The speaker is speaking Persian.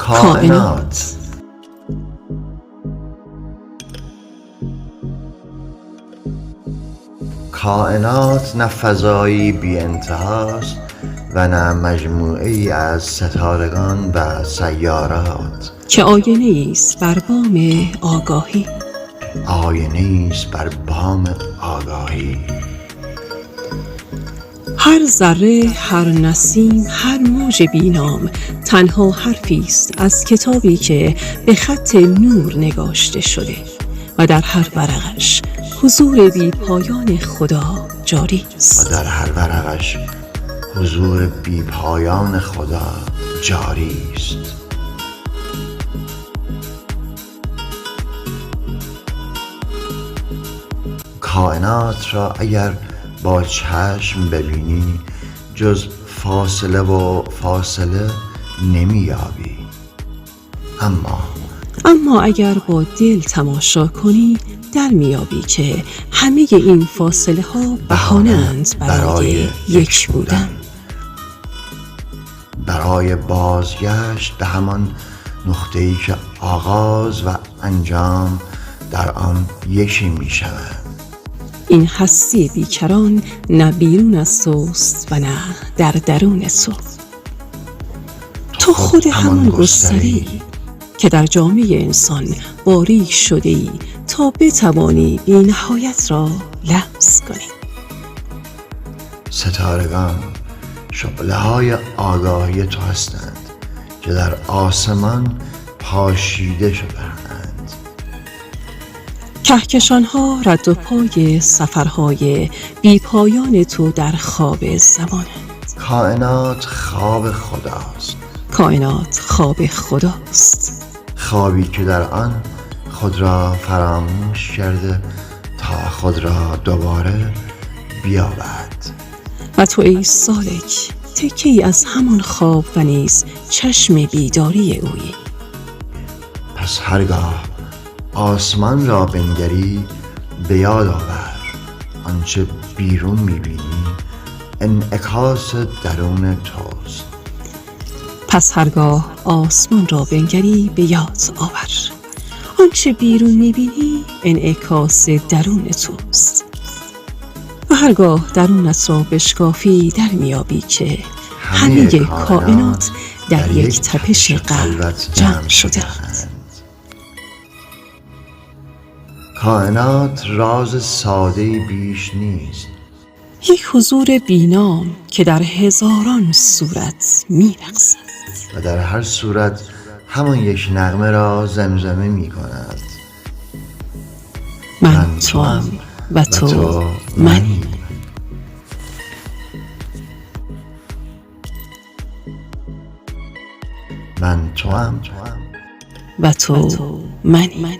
کائنات. کائنات نه فضایی بی انتهاست و نه مجموعه‌ای از ستارگان و سیارات که آینه است بر بام آگاهی. آینه است بر بام آگاهی. هر ذره، هر نسیم، هر موج بینام تنها حرفی است از کتابی که به خط نور نگاشته شده و در هر ورقش حضور بی پایان خدا جاری است. و در هر ورقش حضور بی پایان خدا جاری است. کائنات را اگر با چشم ببینی جز فاصله و فاصله نمی‌یابی، اما اگر با دل تماشا کنی در میابی که همه این فاصله ها بهانه‌اند برای یک بودن، برای بازگشت به همان نقطه‌ای که آغاز و انجام در آن یکی می‌شوند. این هستی بیکران نه بیرون از توست و نه در درون تو. تو خود همان گستره‌ای که در جامعه انسان باریک شده ای تا بتوانی بی نهایت را لمس کنی. ستارگان شعله‌های آگاهی تو هستند که در آسمان پاشیده شده‌اند. کهکشان ها رد و پای سفرهای بی پایان تو در خواب زمانند. کائنات خواب خداست. کائنات خواب خداست. خوابی که در آن خود را فراموش کرده تا خود را دوباره بیابد. و تو ای سالک تکه‌ای از همان خواب و نیز چشم بیداری اویی. پس هرگاه آسمان را بنگری به یاد آور آنچه بیرون میبینی انعکاس درون توست. پس هرگاه آسمان را بنگری به یاد آور آنچه بیرون میبینی انعکاس درون توست. و هرگاه درونت را بشکافی در میابی که همه کائنات در یک تپش قلب جمع شده‌اند. کائنات راز ساده‌ای بیش نیست. یک حضور بینام که در هزاران صورت می‌رقصد و در هر صورت همان یک نغمه را زمزمه می کند. من توام و تو منی. من توام و تو منی.